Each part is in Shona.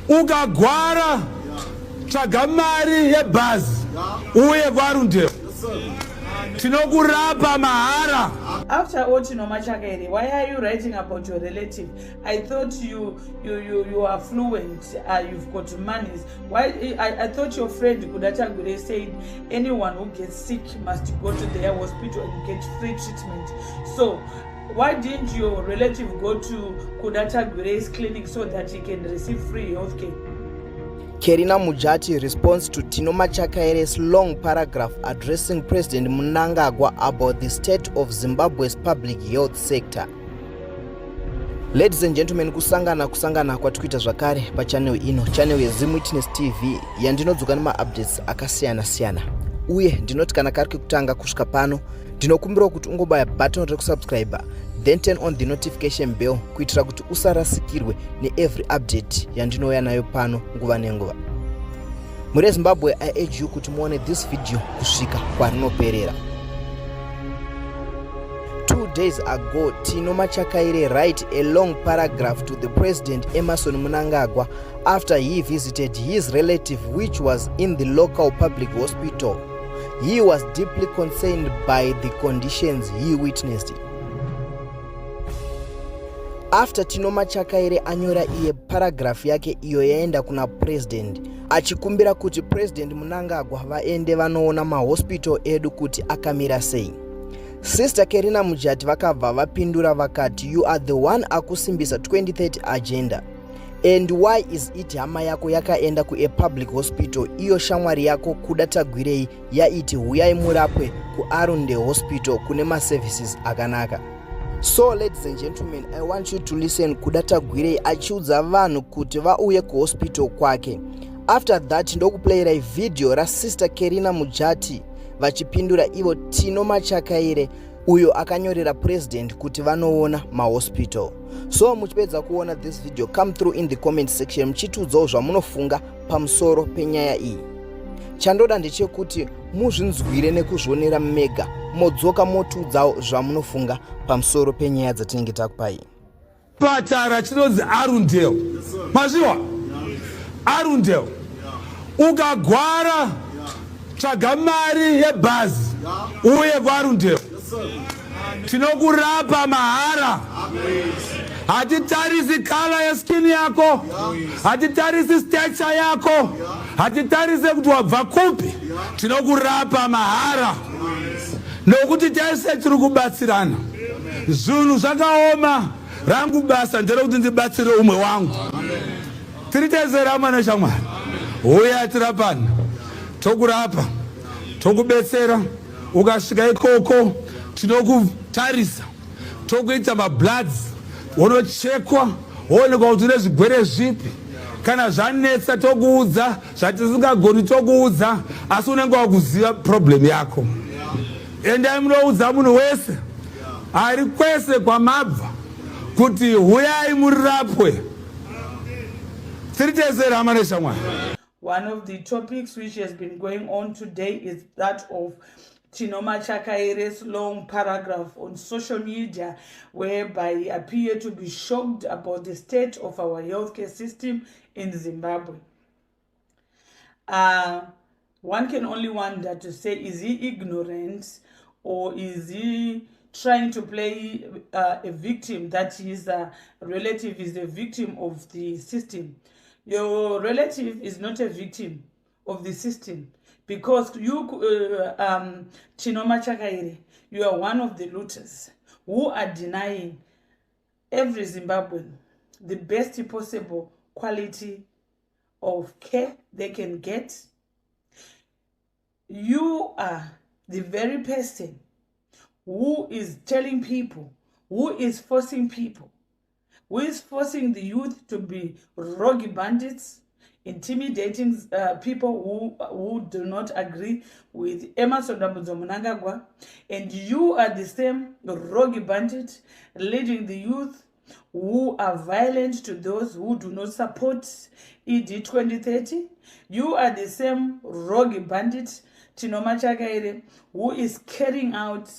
ukagwara tsvaga mari yebhazi uye kwarundeo tinokurapa mahara. After all, Tino Machakaire, why are you writing about your relative? I thought you are fluent, you've got monies. Why? I thought your friend Kuda Tagwirei said anyone who gets sick must go to their hospital and get free treatment. So why didn't your relative go to Kuda Tagwirei's clinic so that he can receive free healthcare? NaKerina Mujati responds to Tino Machakaire's long paragraph addressing President Mnangagwa about the state of Zimbabwe's public health sector. Ladies and gentlemen, kusangana kwatikuita zvakare pachannel ino, channel yeZimWitness TV yandinodzoka nemaupdates akasiyana-siyana. Uye ndinoti kana kari kutanga kusvika pano, ndinokumbira kuti ungobaya button rekusubscribe, then turn on the notification bell kuitira kuti usarasikirwe every update yandinouya nayo pano nguva nenguva. Muri Zimbabwe, I urge you kuti muone this video kusvika kwarinoperera. 2 days ago, Tino Machakaire wrote a long paragraph to the President Mnangagwa after he visited his relative which was in the local public hospital. He was deeply concerned by the conditions he witnessed. After Tino Machakaire anyora iye paragraph yake iyo yaenda kuna president achikumbira kuti President Mnangagwa vaende vanoona mahospital edu kuti akamira sei. Sister NaKerina Mujati vakabva vapindura vakati, you are the one akusimbisa 2030 agenda. And why is it hama yako yakaenda ku a public hospital iyo shamwari yako Kuda Tagwirei yaiti huyai murapwe ku Arunde hospital kune ma services akanaka. So ladies and gentlemen, I want you to listen. Kuda Tagwirei achiudza vanhu kuti vauye ku hospital kwake. After that ndokuplayera video ra Sister NaKerina Mujati vachipindura ivo Tino Machakaire uyo akanyorera president kuti vanoona mahospital. So muchipedza kuona this video, come through in the comment section muchitiudzawo zvamunofunga pamusoro penyaya iyi. Chandoda ndechekuti muzvinzwire nekuzvionera mega modzoka motiudzawo zvamunofunga pamusoro penyaya dzatinenge takupai. Patara chinonzi Arundel. Mazviwa? Arundel. Ukagwara tsvaga mari yebhazi uye kwarundeo tinokurapa mahara. Hatitarisi kala yeskini yako, hatitarisi stature yako, hatitarisi kuti wabva kupi, tinokurapa mahara. Nokuti taise tiri kubatsirana. Zvinhu zvakaoma, rangu basa nderekuti ndibatsire umwe wangu. Tiritezera mana shamwari. Uya tirapana. Tokurapa, tokubetsera, ukasvika ikoko tinokutarisa, tokuita mabloods, unochekwa, woonekwa kuti une zvigwere zvipi. Kana zvanetsa tokuudza, zvatisingagoni tokuudza, asi unenge wakuziva problem yako. Endai munoudza munhu wese ari kwese kwamabva kuti huyai murapwe. Tiritezera mana shamwari. One of the topics which has been going on today is that of Tino Machakaire's long paragraph on social media whereby he appeared to be shocked about the state of our healthcare system in Zimbabwe. One can only wonder to say, is he ignorant or is he trying to play a victim, that his relative is a victim of the system? Your relative is not a victim of the system because you, Tino Machakaire, you are one of the looters who are denying every Zimbabwean the best possible quality of care they can get. You are the very person who is telling people, who is forcing people, who is forcing the youth to be rogue bandits, intimidating people who do not agree with Mnangagwa, and you are the same rogue bandit leading the youth who are violent to those who do not support ED 2030. You are the same rogue bandit, Tino Machakaire, who is carrying out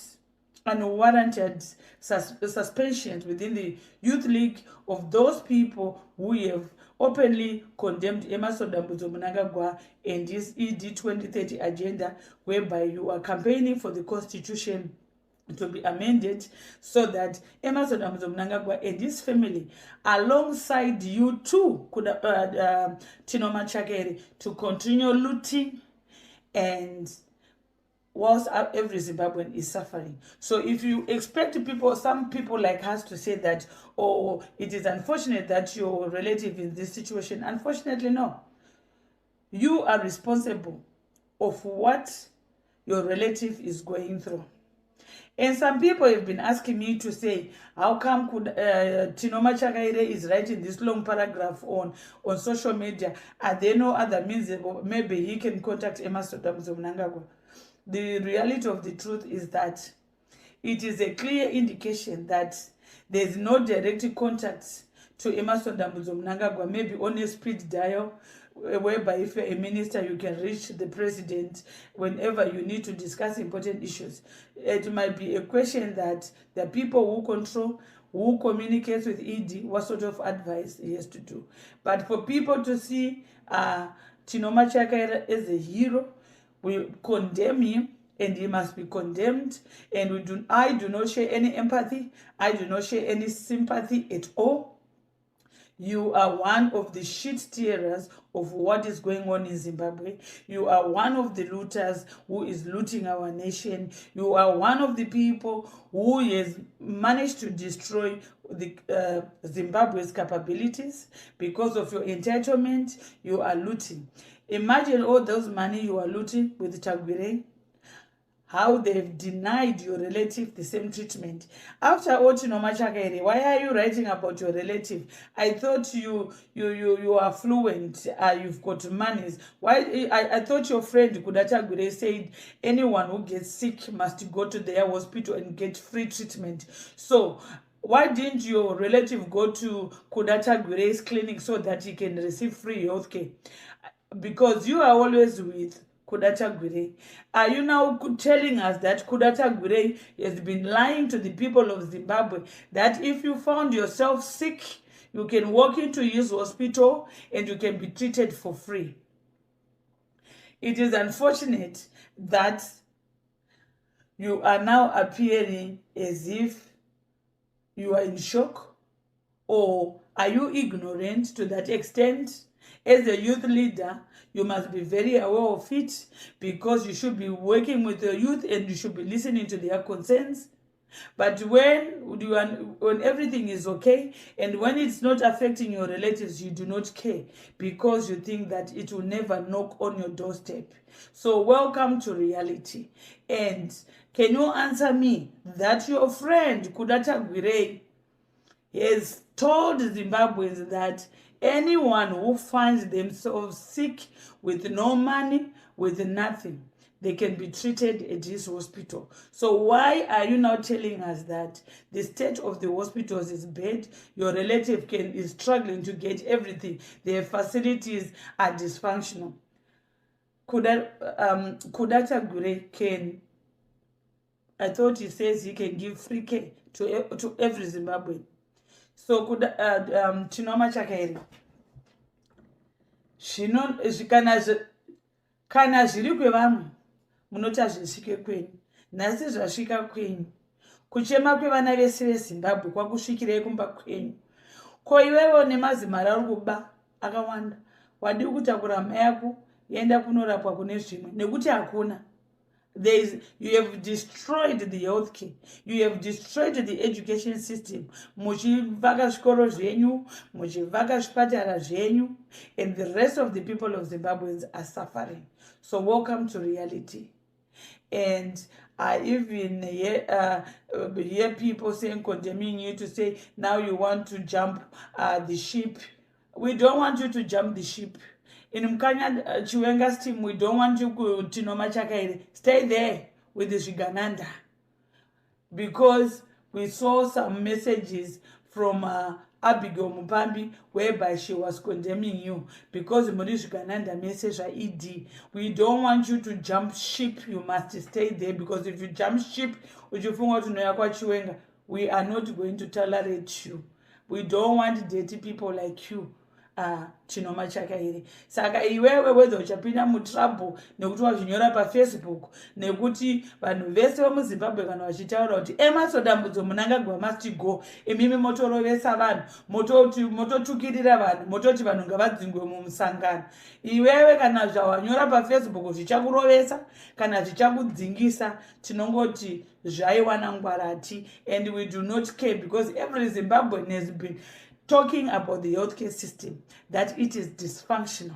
unwarranted suspensions within the Youth League of those people who have openly condemned Emmerson Mnangagwa and his ED 2030 agenda, whereby you are campaigning for the constitution to be amended so that Emmerson Mnangagwa and his family, alongside you too, Tino Machakaire, to continue looting and whilst every Zimbabwean is suffering. So if you expect people, some people like us to say that, oh, it is unfortunate that your relative in this situation, unfortunately, no. You are responsible of what your relative is going through. And some people have been asking me to say, how come Tino Machakaire is writing this long paragraph on social media? Are there no other means maybe he can contact Emmerson Mnangagwa? The reality of the truth is that it is a clear indication that there is no direct contact to Emmerson Mnangagwa, maybe on a speed dial, whereby if you're a minister, you can reach the president whenever you need to discuss important issues. It might be a question that the people who control, who communicates with ED, what sort of advice he has to do. But for people to see Tino Machakaire as a hero, we condemn him, and he must be condemned. And I do not share any empathy. I do not share any sympathy at all. You are one of the shit steerers of what is going on in Zimbabwe. You are one of the looters who is looting our nation. You are one of the people who has managed to destroy the Zimbabwe's capabilities because of your entitlement. You are looting. Imagine all those money you are looting with Tagwirei, how they've denied your relative the same treatment. After all, Tino Machakaire, why are you writing about your relative? I thought you are fluent, you've got monies. Why? I thought your friend Kuda Tagwirei said anyone who gets sick must go to their hospital and get free treatment. So why didn't your relative go to Kuda Tagwirei's clinic so that he can receive free health care? Because you are always with Kuda Tagwirei. Are you now telling us that Kuda Tagwirei has been lying to the people of Zimbabwe that if you found yourself sick, you can walk into his hospital and you can be treated for free? It is unfortunate that you are now appearing as if you are in shock, or are you ignorant to that extent? As a youth leader, you must be very aware of it, because you should be working with the youth and you should be listening to their concerns. But when everything is okay and when it's not affecting your relatives, you do not care because you think that it will never knock on your doorstep. So welcome to reality. And can you answer me that your friend Kuda Tagwirei has told Zimbabweans that anyone who finds themselves sick with no money, with nothing, they can be treated at his hospital? So why are you now telling us that the state of the hospitals is bad? Your relative is struggling to get everything. Their facilities are dysfunctional. Kuda Tagwirei can, I thought he says he can give free care to every Zimbabwean. So Tino Machakaire, kana zviri kwevamwe munoti hazvisvike kwenyu, nhasi zvasvika kwenyu. Kuchema kwevana vese veZimbabwe kwakusvikirei kumba kwenyu. Ko iwewo nemazimara uri kuba akawanda, wadi kutakura mai yako yaenda kunorapwa kune zvimwe nekuti hakuna. You have destroyed the health care. You have destroyed the education system. Muchivaka zvikoro zvenyu, muchivaka zvipatara zvenyu, and the rest of the people of Zimbabweans are suffering. So welcome to reality. And I even hear people saying, condemning you, to say now you want to jump the ship. We don't want you to jump the ship. In Mkanya Chiwenga's team, we don't want you to Tino Machakaire. Stay there with the Shigananda. Because we saw some messages from Abigail Mupambi, whereby she was condemning you because Morishikananda message ED. We don't want you to jump ship. You must stay there, because if you jump ship, we are not going to tolerate you. We don't want dirty people like you. Tino Machakaire. Saka iwewe whether uchapinda mutrabo nekuti wazvinyora paFacebook nekuti vanhu vese vemuZimbabwe kana vachitaura kuti emasodambudzo Mnangagwa must go, imimi motorovesa vanhu, mototukirira vanhu, mototi vanhu ngavadzingwe mumusangano. Iwewe kana zvawanyora paFacebook zvichakurovesa kana zvichakudzingisa, tinongoti zvaiwana ngwarati, and we do not care, because every Zimbabwean has been talking about the healthcare system, that it is dysfunctional.